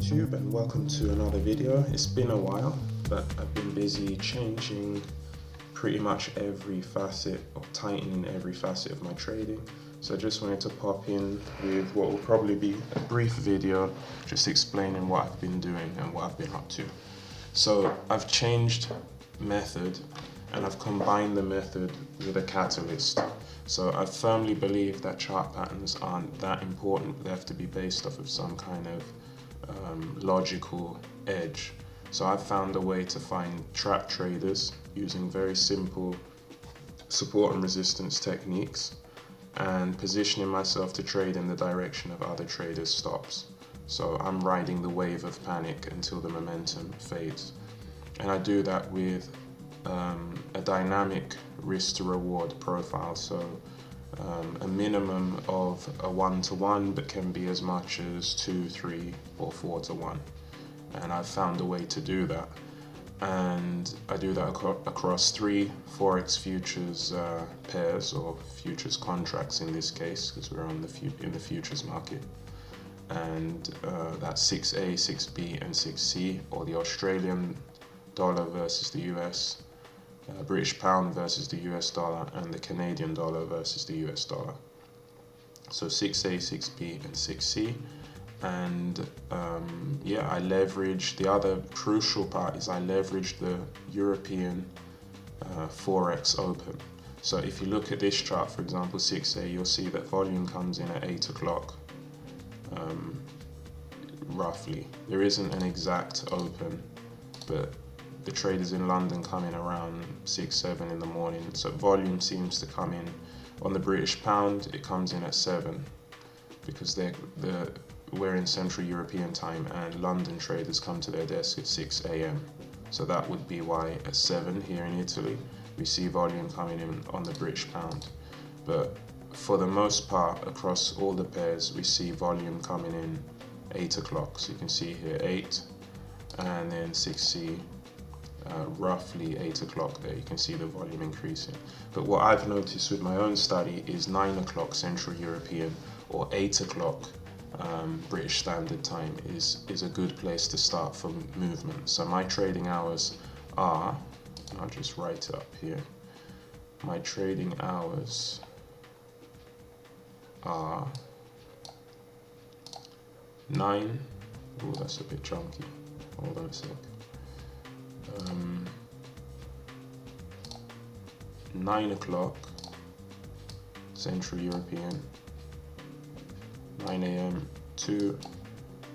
YouTube, and welcome to another video. It's been a while, but I've been busy changing pretty much every facet, or tightening every facet of my trading. So I just wanted to pop in with what will probably be a brief video just explaining what I've been doing and what I've been up to. So I've changed method and I've combined the method with a catalyst. So I firmly believe that chart patterns aren't that important. They have to be based off of some kind of logical edge. So I've found a way to find trap traders using very simple support and resistance techniques and positioning myself to trade in the direction of other traders' stops. So I'm riding the wave of panic until the momentum fades. And I do that with a dynamic risk to reward profile. So a minimum of a 1-to-1, but can be as much as 2, 3, or 4-to-1. And I've found a way to do that. And I do that across 3 Forex futures pairs, or futures contracts in this case, because we're on in the futures market. And that's 6A, 6B, and 6C, or the Australian dollar versus the US, British pound versus the US dollar, and the Canadian dollar versus the US dollar. So 6A, 6B, and 6C. And yeah, I leverage, the other crucial part is I leverage the European Forex Open. So if you look at this chart, for example, 6A, you'll see that volume comes in at 8 o'clock, roughly. There isn't an exact open, but the traders in London come in around 6, 7 in the morning. So volume seems to come in. On the British pound, it comes in at 7 because we're in Central European time, and London traders come to their desk at 6 a.m. So that would be why at 7 here in Italy, we see volume coming in on the British pound. But for the most part, across all the pairs, we see volume coming in 8 o'clock. So you can see here 8, and then 6C, roughly 8 o'clock there. You can see the volume increasing. But what I've noticed with my own study is 9 o'clock Central European or 8 o'clock British Standard Time is a good place to start for movement. So my trading hours are, I'll just write it up here, my trading hours are 9, oh that's a bit chunky, hold on a sec, 9 o'clock Central European, 9 a.m. to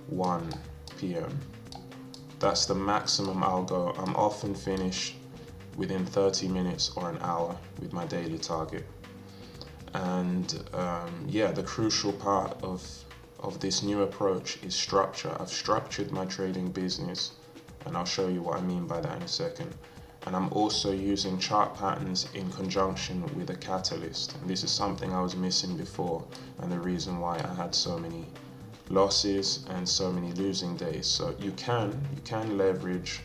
1 p.m. That's the maximum I'll go. I'm often finished within 30 minutes or an hour with my daily target. And yeah, the crucial part of this new approach is structure. I've structured my trading business, and I'll show you what I mean by that in a second. And I'm also using chart patterns in conjunction with a catalyst. And this is something I was missing before, and the reason why I had so many losses and so many losing days. So you can leverage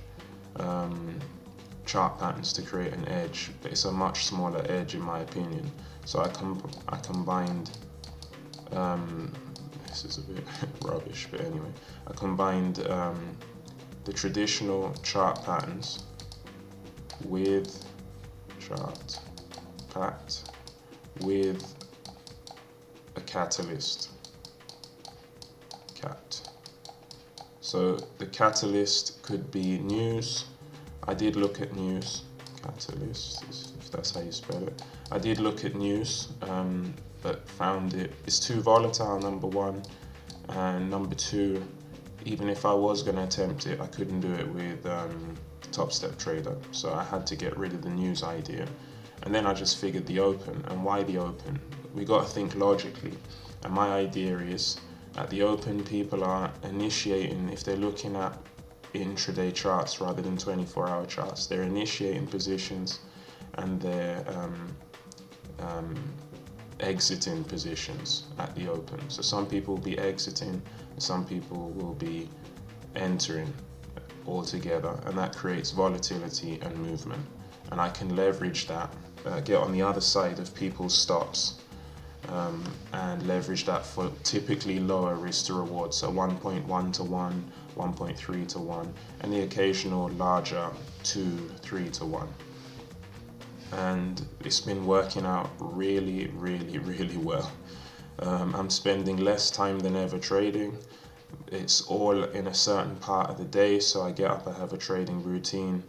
chart patterns to create an edge, but it's a much smaller edge in my opinion. So I combined, this is a bit rubbish, but anyway, I combined the traditional chart patterns with a catalyst. So the catalyst could be news. I did look at news. Catalyst, if that's how you spell it. I did look at news, but found it's too volatile, number one, and number two, even if I was going to attempt it, I couldn't do it with Top Step Trader. So I had to get rid of the news idea. And then I just figured the open. And why the open? We got to think logically. And my idea is, at the open, people are initiating, if they're looking at intraday charts rather than 24-hour charts, they're initiating positions and they're exiting positions at the open. So some people will be exiting, some people will be entering altogether, and that creates volatility and movement. And I can leverage that, get on the other side of people's stops, and leverage that for typically lower risk to reward, so 1.1 to 1, 1.3 to 1, and the occasional larger 2, 3 to 1. And it's been working out really, really, really well. I'm spending less time than ever trading. It's all in a certain part of the day, so I get up, I have a trading routine,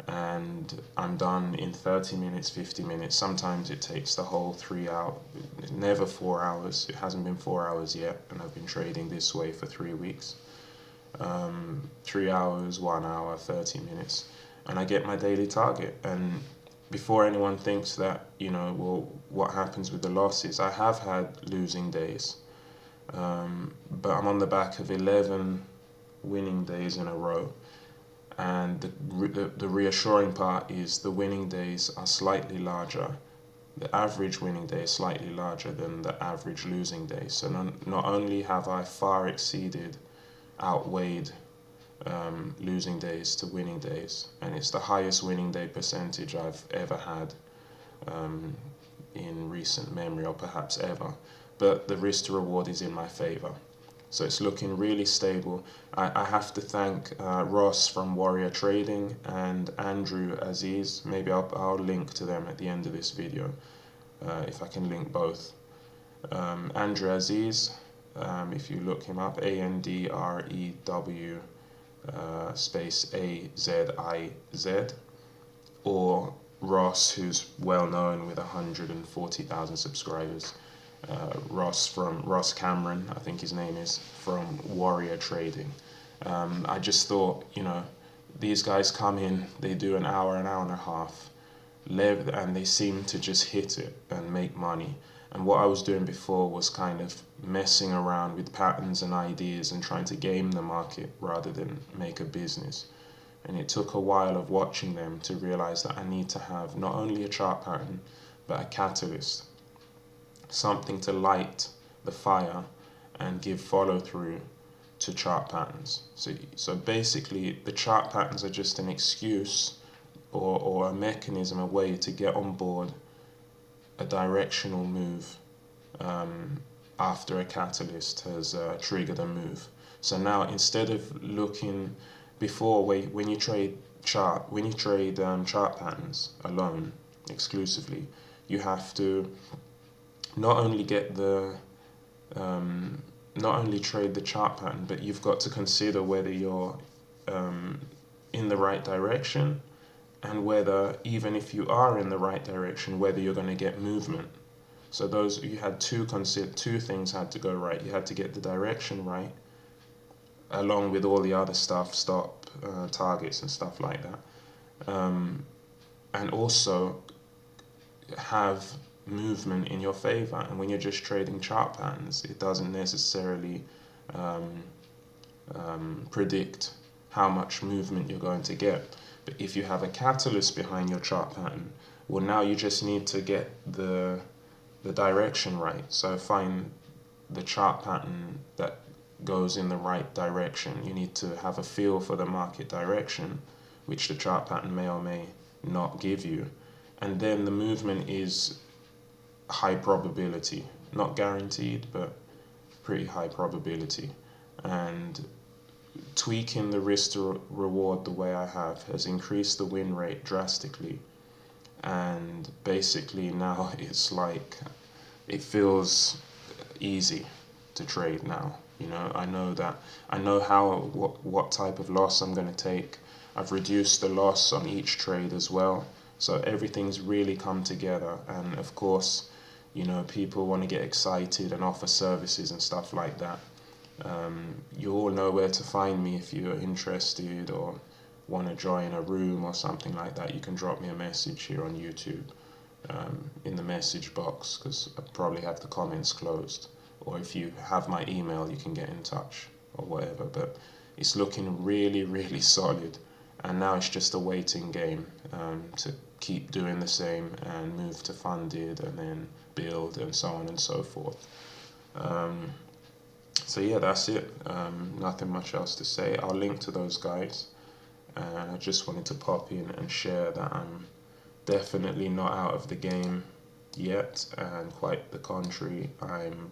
and I'm done in 30 minutes, 50 minutes. Sometimes it takes the whole 3 hours, never 4 hours. It hasn't been 4 hours yet, and I've been trading this way for 3 weeks. 3 hours, 1 hour, 30 minutes, and I get my daily target. And before anyone thinks that, well, what happens with the losses, I have had losing days, but I'm on the back of 11 winning days in a row. And the reassuring part is the winning days are slightly larger. The average winning day is slightly larger than the average losing day. So not only have I far outweighed losing days to winning days, and it's the highest winning day percentage I've ever had in recent memory, or perhaps ever, but the risk to reward is in my favor. So it's looking really stable. I have to thank Ross from Warrior Trading and Andrew Aziz. Maybe I'll link to them at the end of this video, if I can link both. Andrew Aziz, if you look him up, ANDREW space AZIZ, or Ross, who's well known with 140,000 subscribers. Ross Cameron, I think his name is, from Warrior Trading. I just thought, these guys come in, they do an hour and a half, and they seem to just hit it and make money. And what I was doing before was kind of messing around with patterns and ideas and trying to game the market rather than make a business. And it took a while of watching them to realize that I need to have not only a chart pattern, but a catalyst. Something to light the fire and give follow through to chart patterns. So basically the chart patterns are just an excuse or a mechanism, a way to get on board a directional move after a catalyst has triggered a move. So now, instead of looking before, when you trade chart patterns alone, exclusively, you have to not only get not only trade the chart pattern, but you've got to consider whether you're in the right direction, and whether, even if you are in the right direction, whether you're going to get movement. So you had two things had to go right. You had to get the direction right, along with all the other stuff, stop targets and stuff like that, and also have movement in your favor. And when you're just trading chart patterns, it doesn't necessarily predict how much movement you're going to get. But if you have a catalyst behind your chart pattern, well, now you just need to get the direction right. So find the chart pattern that goes in the right direction. You need to have a feel for the market direction, which the chart pattern may or may not give you. And then the movement is high probability, not guaranteed, but pretty high probability. And tweaking the risk to reward the way I have has increased the win rate drastically. And basically now it's like, it feels easy to trade now. I know what type of loss I'm going to take. I've reduced the loss on each trade as well. So everything's really come together. And of course, people want to get excited and offer services and stuff like that. You all know where to find me if you're interested or want to join a room or something like that. You can drop me a message here on YouTube in the message box, because I probably have the comments closed. Or if you have my email, you can get in touch or whatever. But it's looking really, really solid. And now it's just a waiting game to keep doing the same and move to funded and then build and so on and so forth. So yeah, that's it. Nothing much else to say. I'll link to those guys. And I just wanted to pop in and share that I'm definitely not out of the game yet, and quite the contrary, I'm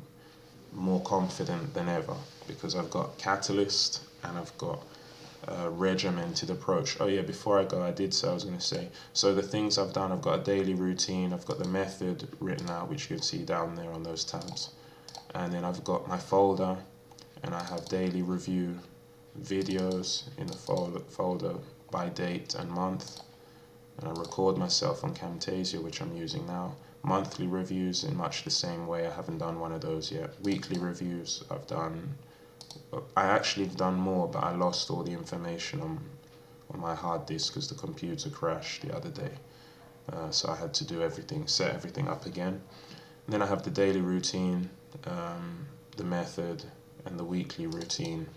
more confident than ever because I've got catalyst and I've got a regimented approach. Oh yeah, before I go, I was going to say, so the things I've done, I've got a daily routine, I've got the method written out, which you can see down there on those tabs, and then I've got my folder, and I have daily review videos in the folder by date and month, and I record myself on Camtasia, which I'm using now. Monthly reviews in much the same way. I haven't done one of those yet. Weekly reviews I actually have done more, but I lost all the information on my hard disk because the computer crashed the other day, so I had to do set everything up again. And then I have the daily routine, the method, and the weekly routine,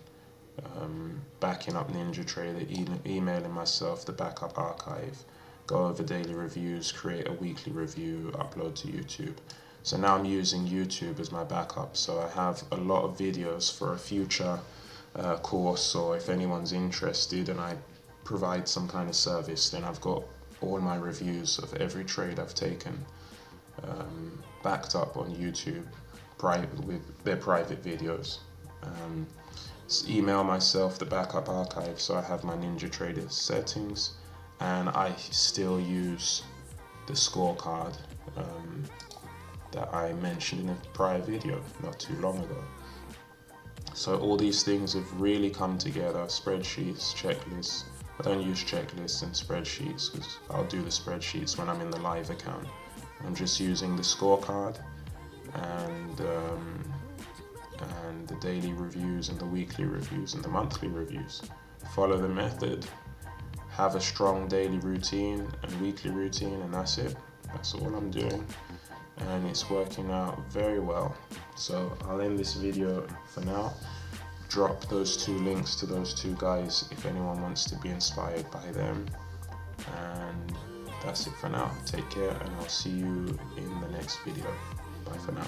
backing up NinjaTrader, emailing myself the backup archive, go over daily reviews, create a weekly review, upload to YouTube. So now I'm using YouTube as my backup, so I have a lot of videos for a future course, or if anyone's interested and I provide some kind of service, then I've got all my reviews of every trade I've taken backed up on YouTube with their private videos. Email myself the backup archive, so I have my NinjaTrader settings, and I still use the scorecard that I mentioned in a prior video not too long ago. So all these things have really come together: spreadsheets, checklists. I don't use checklists and spreadsheets because I'll do the spreadsheets when I'm in the live account. I'm just using the scorecard and the daily reviews and the weekly reviews and the monthly reviews. Follow the method, have a strong daily routine and weekly routine, and that's it. That's all I'm doing, and it's working out very well. So I'll end this video for now. Drop those 2 links to those 2 guys if anyone wants to be inspired by them, and that's it for now. Take care, and I'll see you in the next video. Bye for now.